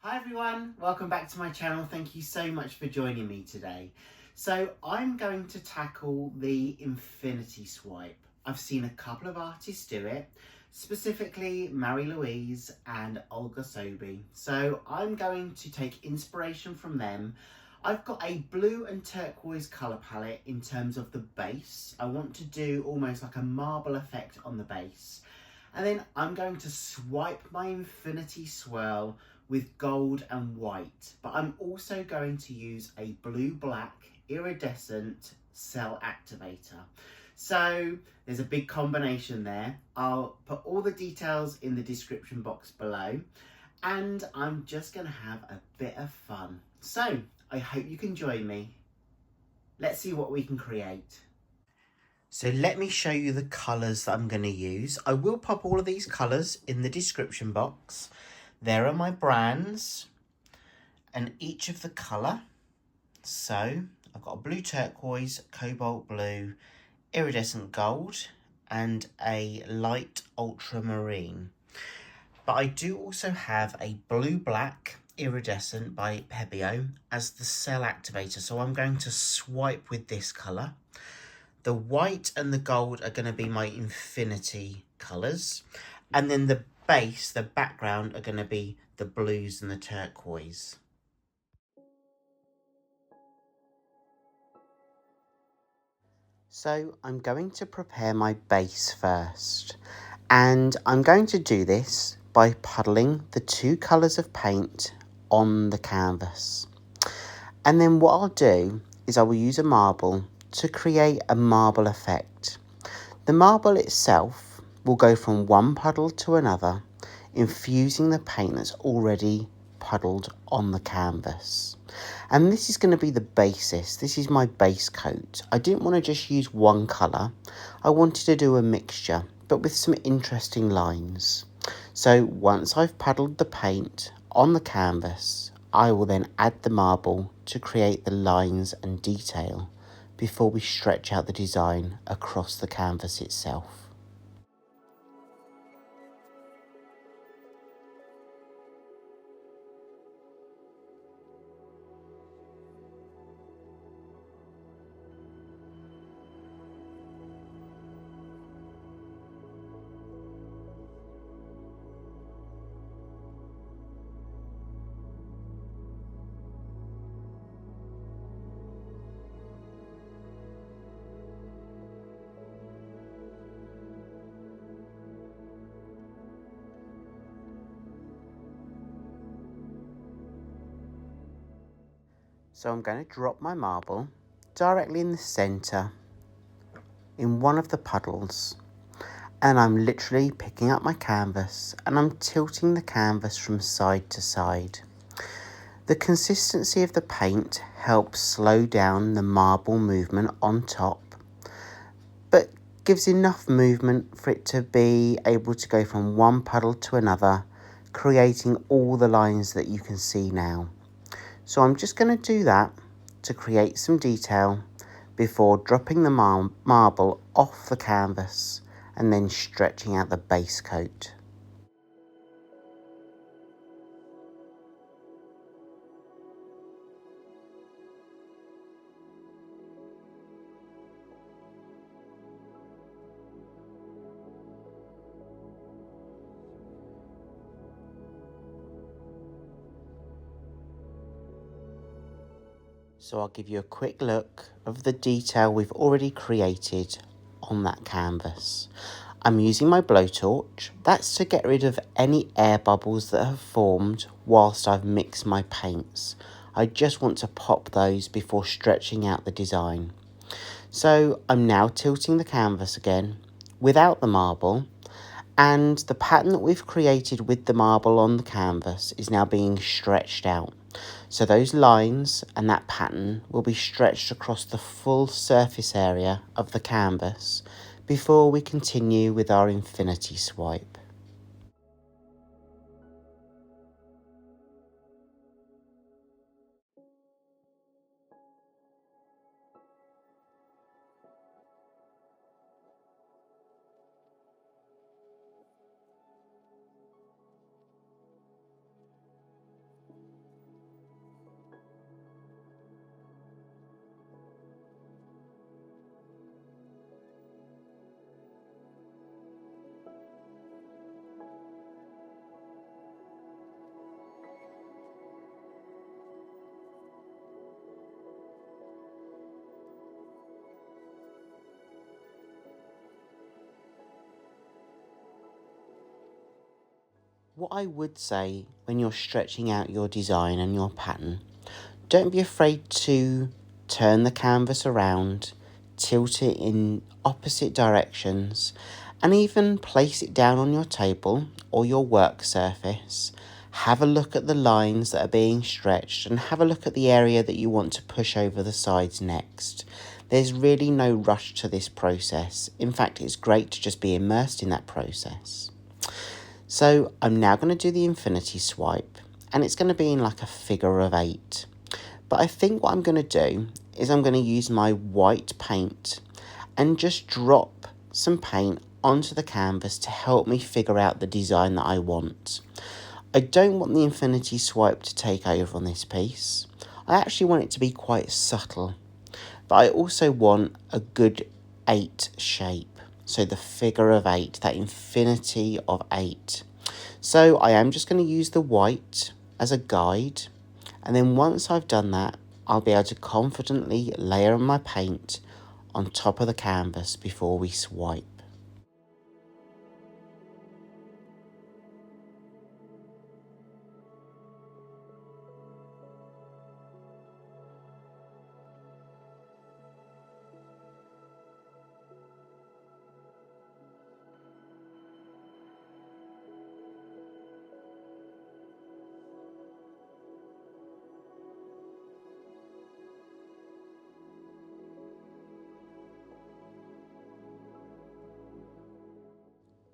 Hi everyone, welcome back to my channel. Thank you so much for joining me today. So I'm going to tackle the infinity swipe. I've seen a couple of artists do it, specifically Marie-Louise and Olga Soby. So I'm going to take inspiration from them. I've got a blue and turquoise colour palette in terms of the base. I want to do almost like a marble effect on the base. And then I'm going to swipe my infinity swirl with gold and white, but I'm also going to use a blue-black iridescent cell activator. So there's a big combination there. I'll put all the details in the description box below, and I'm just gonna have a bit of fun. So I hope you can join me. Let's see what we can create. So let me show you the colours that I'm going to use. I will pop all of these colours in the description box. There are my brands and each of the colour. So I've got a blue turquoise, cobalt blue, iridescent gold and a light ultramarine. But I do also have a blue-black iridescent by Pebeo as the cell activator. So I'm going to swipe with this colour. The white and the gold are going to be my infinity colours. And then the base, the background, are going to be the blues and the turquoise. So I'm going to prepare my base first. And I'm going to do this by puddling the two colours of paint on the canvas. And then what I'll do is I will use a marble to create a marble effect. The marble itself will go from one puddle to another, infusing the paint that's already puddled on the canvas. And this is going to be the basis. This is my base coat. I didn't want to just use one colour. I wanted to do a mixture, but with some interesting lines. So once I've puddled the paint on the canvas, I will then add the marble to create the lines and detail before we stretch out the design across the canvas itself. So I'm going to drop my marble directly in the centre in one of the puddles, and I'm literally picking up my canvas and I'm tilting the canvas from side to side. The consistency of the paint helps slow down the marble movement on top, but gives enough movement for it to be able to go from one puddle to another, creating all the lines that you can see now. So I'm just going to do that to create some detail before dropping the marble off the canvas and then stretching out the base coat. So I'll give you a quick look of the detail we've already created on that canvas. I'm using my blowtorch. That's to get rid of any air bubbles that have formed whilst I've mixed my paints. I just want to pop those before stretching out the design. So I'm now tilting the canvas again without the marble, and the pattern that we've created with the marble on the canvas is now being stretched out. So those lines and that pattern will be stretched across the full surface area of the canvas before we continue with our infinity swipe. What I would say when you're stretching out your design and your pattern, don't be afraid to turn the canvas around, tilt it in opposite directions, and even place it down on your table or your work surface. Have a look at the lines that are being stretched and have a look at the area that you want to push over the sides next. There's really no rush to this process. In fact, it's great to just be immersed in that process. So I'm now going to do the infinity swipe, and it's going to be in like a figure of 8. But I think what I'm going to do is I'm going to use my white paint and just drop some paint onto the canvas to help me figure out the design that I want. I don't want the infinity swipe to take over on this piece. I actually want it to be quite subtle, but I also want a good 8 shape. So the figure of 8, that infinity of 8. So I am just going to use the white as a guide. And then once I've done that, I'll be able to confidently layer my paint on top of the canvas before we swipe.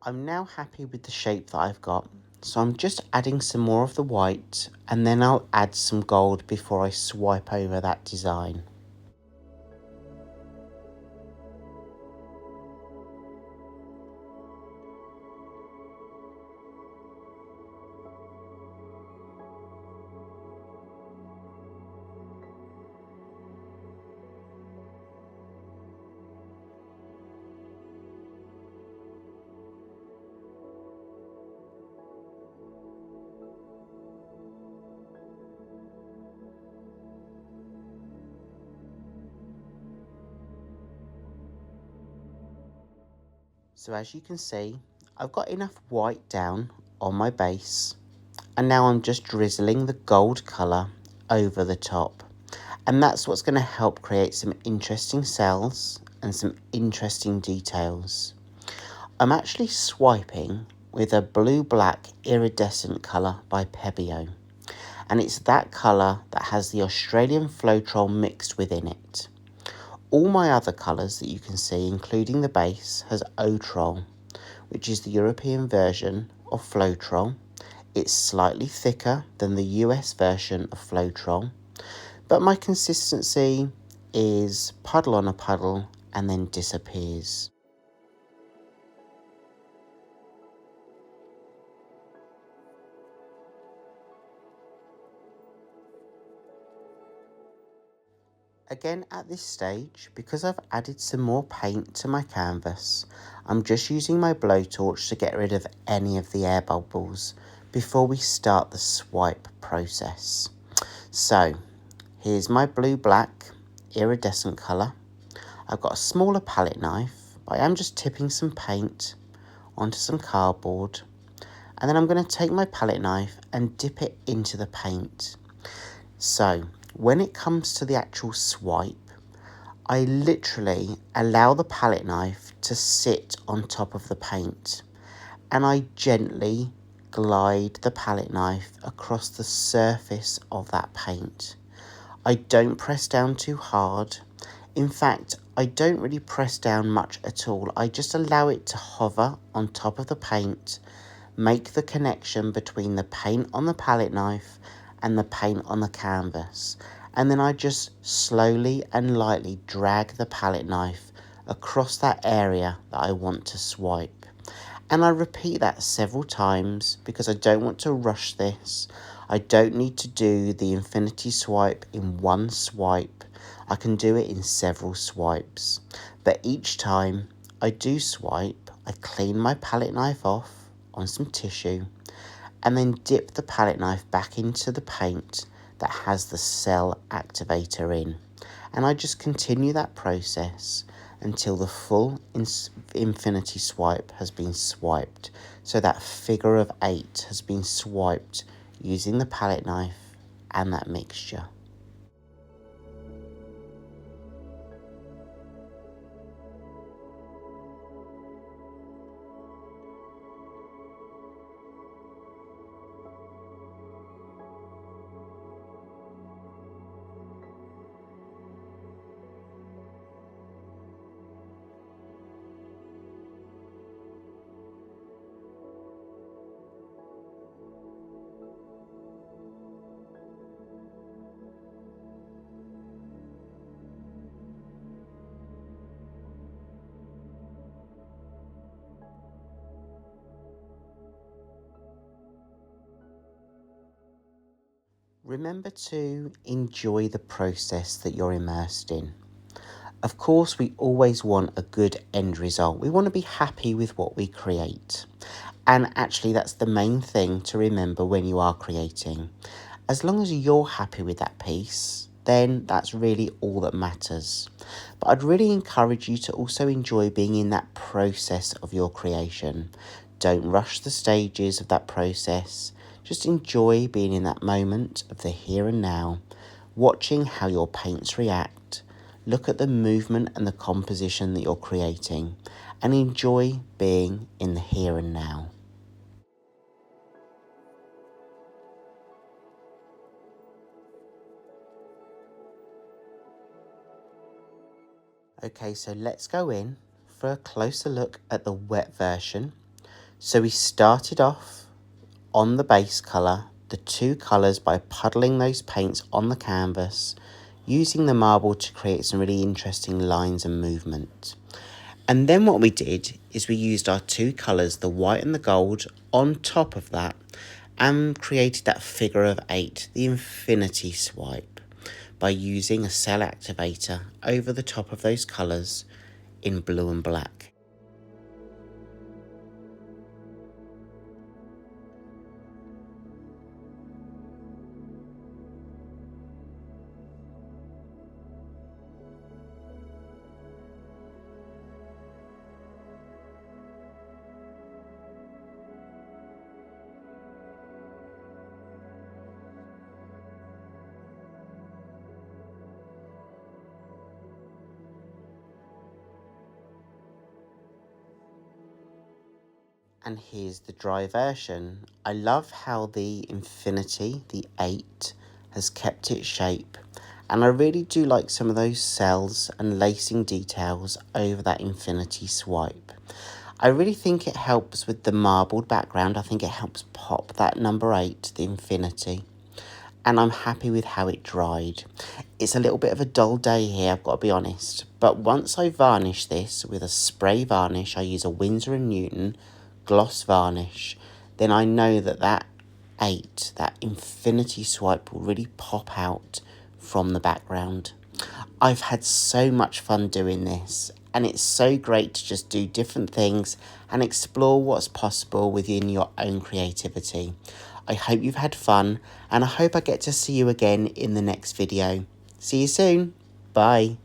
I'm now happy with the shape that I've got, so I'm just adding some more of the white and then I'll add some gold before I swipe over that design. So as you can see, I've got enough white down on my base, and now I'm just drizzling the gold colour over the top. And that's what's going to help create some interesting cells and some interesting details. I'm actually swiping with a blue-black iridescent colour by Pebeo. And it's that colour that has the Australian Floetrol mixed within it. All my other colours that you can see, including the base, has Owatrol, which is the European version of Floetrol. It's slightly thicker than the US version of Floetrol, but my consistency is puddle on a puddle and then disappears. Again, at this stage, because I've added some more paint to my canvas, I'm just using my blowtorch to get rid of any of the air bubbles before we start the swipe process. So, here's my blue-black iridescent colour. I've got a smaller palette knife, but I am just tipping some paint onto some cardboard. And then I'm going to take my palette knife and dip it into the paint. So, when it comes to the actual swipe, I literally allow the palette knife to sit on top of the paint, and I gently glide the palette knife across the surface of that paint. I don't press down too hard. In fact, I don't really press down much at all. I just allow it to hover on top of the paint, make the connection between the paint on the palette knife and the paint on the canvas, and then I just slowly and lightly drag the palette knife across that area that I want to swipe. And I repeat that several times because I don't want to rush this. I don't need to do the infinity swipe in one swipe. I can do it in several swipes. But each time I do swipe, I clean my palette knife off on some tissue and then dip the palette knife back into the paint that has the cell activator in. And I just continue that process until the full infinity swipe has been swiped. So that figure of 8 has been swiped using the palette knife and that mixture. Remember to enjoy the process that you're immersed in. Of course, we always want a good end result. We want to be happy with what we create. And actually, that's the main thing to remember when you are creating. As long as you're happy with that piece, then that's really all that matters. But I'd really encourage you to also enjoy being in that process of your creation. Don't rush the stages of that process. Just enjoy being in that moment of the here and now, watching how your paints react. Look at the movement and the composition that you're creating, and enjoy being in the here and now. Okay, so let's go in for a closer look at the wet version. So we started off on the base colour, the two colours, by puddling those paints on the canvas, using the marble to create some really interesting lines and movement. And then what we did is we used our two colours, the white and the gold, on top of that and created that figure of 8, the infinity swipe, by using a cell activator over the top of those colours in blue and black. And here's the dry version. I love how the infinity, the 8, has kept its shape. And I really do like some of those cells and lacing details over that infinity swipe. I really think it helps with the marbled background. I think it helps pop that number 8, the infinity. And I'm happy with how it dried. It's a little bit of a dull day here, I've got to be honest. But once I varnish this with a spray varnish, I use a Winsor & Newton gloss varnish, then I know that that 8, that infinity swipe, will really pop out from the background. I've had so much fun doing this, and it's so great to just do different things and explore what's possible within your own creativity. I hope you've had fun, and I hope I get to see you again in the next video. See you soon. Bye.